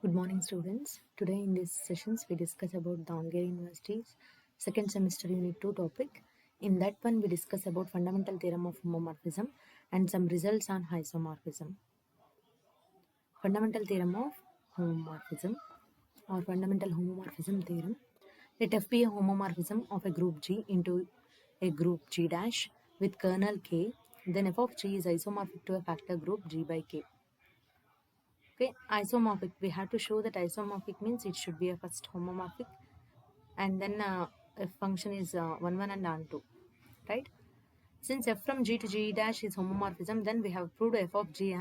Good morning, students. Today in these sessions, we discuss about Davangere University's second semester Unit 2 topic. In that one, we discuss about fundamental theorem of homomorphism and some results on isomorphism. Fundamental theorem of homomorphism or fundamental homomorphism theorem. Let F be a homomorphism of a group G into a group G dash with kernel K. Then f of G is isomorphic to a factor group G by K. Okay, isomorphic. We have to show that isomorphic means it should be a first homomorphic, and then if function is 1, 1 and on 2, right? Since f from G to G dash is homomorphism, then we have proved f of G.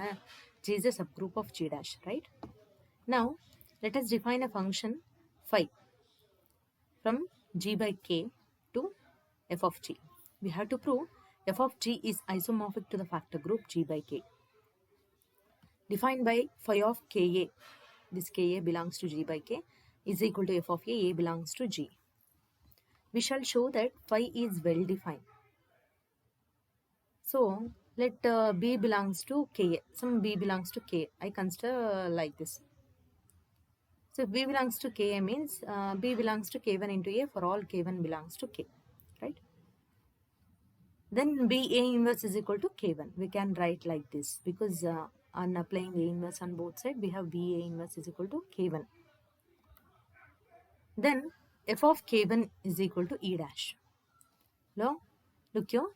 G is a subgroup of G dash, right? Now, let us define a function phi from G by K to f of G. We have to prove f of G is isomorphic to the factor group G by K. Defined by phi of Ka. This Ka belongs to G by K is equal to f of A belongs to G. We shall show that phi is well defined. So let B belongs to K. Some B belongs to K. I consider like this. So if B belongs to K means B belongs to K1 into A for all K1 belongs to K. Right? Then B A inverse is equal to K1. We can write like this because on applying A inverse on both sides, we have B A inverse is equal to K1. Then f of K1 is equal to E dash. Now, look here.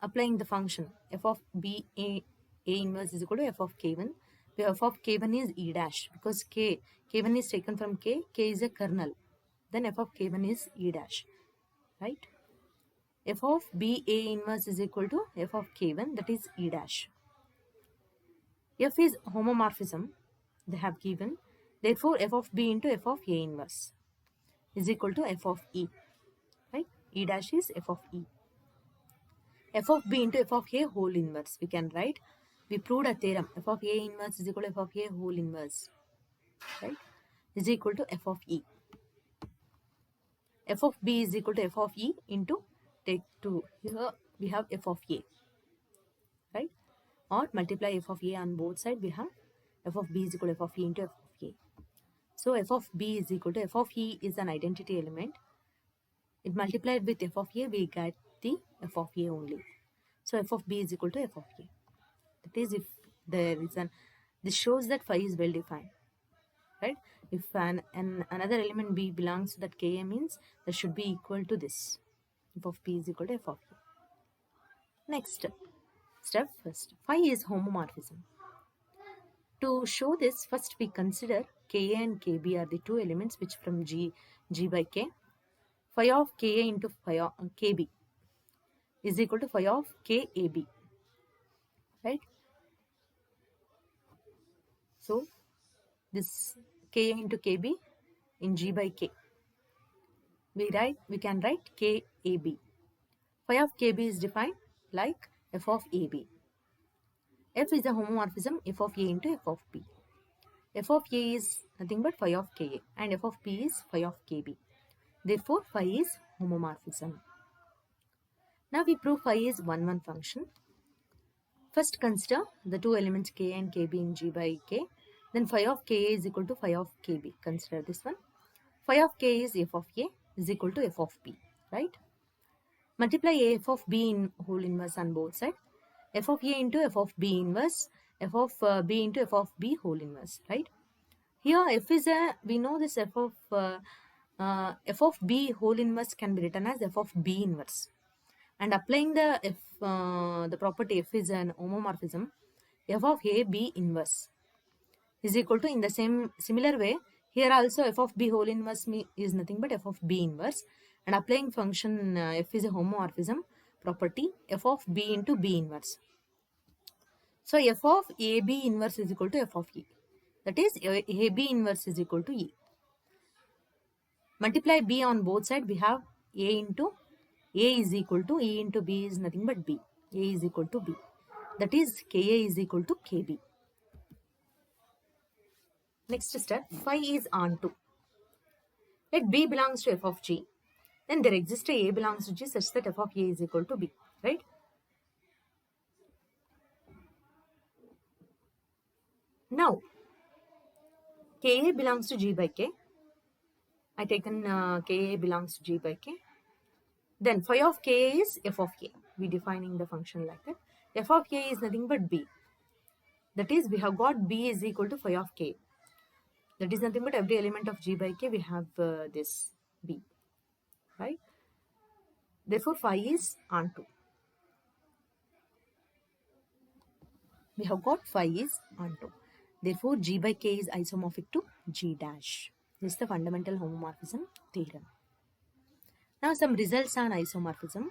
Applying the function f of B A inverse is equal to f of K1. Where f of K1 is E dash because K1 is taken from K is a kernel. Then f of K1 is E dash. Right? F of B A inverse is equal to f of K1, that is E dash. F is homomorphism they have given. Therefore, f of B into f of A inverse is equal to f of E. Right? E dash is f of E. F of B into f of A whole inverse. We can write. We proved a theorem. F of A inverse is equal to f of A whole inverse. Right? Is equal to f of E. F of B is equal to f of E into take 2. Here we have f of A. Right? Or multiply f of A on both sides. We have f of B is equal to f of E into f of A. So f of B is equal to f of E is an identity element. It multiplied with f of A, we get the f of A only. So f of B is equal to f of A. That is, if there is this shows that phi is well defined. Right? If another element B belongs to that Ka means that should be equal to this. F of P is equal to f of A. Next step first. Phi is homomorphism. To show this, first we consider Ka and Kb are the two elements which from G by K. Phi of Ka into phi of Kb is equal to phi of Kab. Right? So, this Ka into Kb in G by K. We can write Kab. Phi of Kb is defined like f of Ab. F is a homomorphism f of A into f of B. F of A is nothing but phi of Ka and f of B is phi of Kb. Therefore, phi is homomorphism. Now we prove phi is 1, 1 function. First consider the two elements K and Kb in G by K. Then phi of Ka is equal to phi of Kb. Consider this one. Phi of K is f of A is equal to f of B. Right? Multiply f of B in whole inverse on both sides. F of A into f of B inverse. F of B into f of B whole inverse. Right? Here f is we know this f of B whole inverse can be written as f of B inverse. And applying the property f is an homomorphism, f of A B inverse is equal to, in the similar way, here also f of B whole inverse is nothing but f of B inverse. And applying function f is a homomorphism property f of B into B inverse. So f of AB inverse is equal to f of E. That is AB inverse is equal to E. Multiply B on both sides, we have A into A is equal to E into B is nothing but B. A is equal to B. That is Ka is equal to Kb. Next step, phi is onto. Let B belongs to f of G. Then there exists a belongs to G such that f of A is equal to B. Right? Now, Ka belongs to G by K. I taken Ka belongs to G by K. Then phi of K is f of K. We defining the function like that. F of K is nothing but B. That is, we have got B is equal to phi of K. That is nothing but every element of G by K we have this B, right? Therefore, phi is onto. We have got phi is onto. Therefore, G by K is isomorphic to G dash. This is the fundamental homomorphism theorem. Now, some results on isomorphism.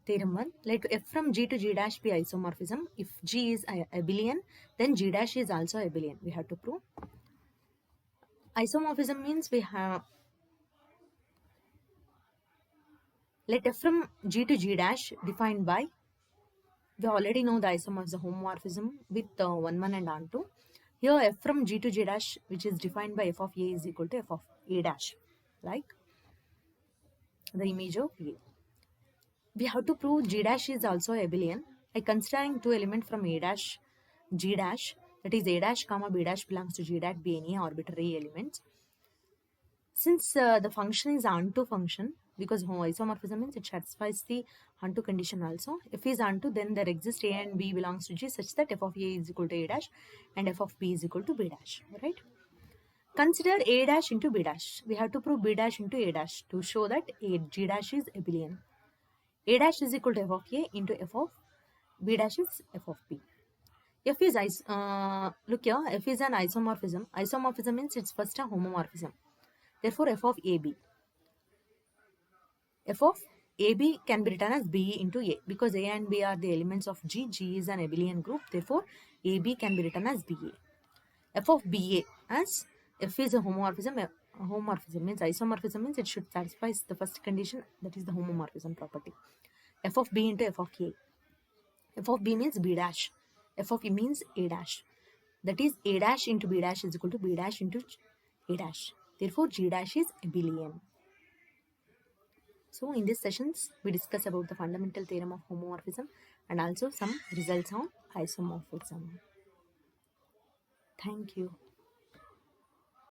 Theorem 1. Let f from G to G dash be isomorphism. If G is abelian, then G dash is also abelian. We have to prove. Isomorphism means we have let f from G to G dash defined by, we already know the isomorphism with 1, 1 and onto. Here f from G to G dash, which is defined by f of A is equal to f of A dash, like the image of A. We have to prove G dash is also abelian by considering two elements from A dash, G dash, that is A dash comma B dash belongs to G dash, be any arbitrary elements. Since the function is onto function, because isomorphism means it satisfies the onto condition also. If is onto, then there exists A and B belongs to G such that f of A is equal to A dash and f of B is equal to B dash, right? Consider A dash into B dash. We have to prove B dash into A dash to show that G dash is abelian. A dash is equal to f of A into f of B dash is f of B. F is look here, f is an isomorphism. Isomorphism means it's first a homomorphism. Therefore, f of AB. F of AB can be written as B into A because A and B are the elements of G. G is an abelian group. Therefore, AB can be written as BA. F of BA as F is a homomorphism. Homomorphism means isomorphism means it should satisfy the first condition, that is the homomorphism property. F of B into F of A. F of B means B dash. F of A means A dash. That is A dash into B dash is equal to B dash into A dash. Therefore, G dash is abelian. So, in these sessions, we discuss about the fundamental theorem of homomorphism and also some results on isomorphism. Thank you.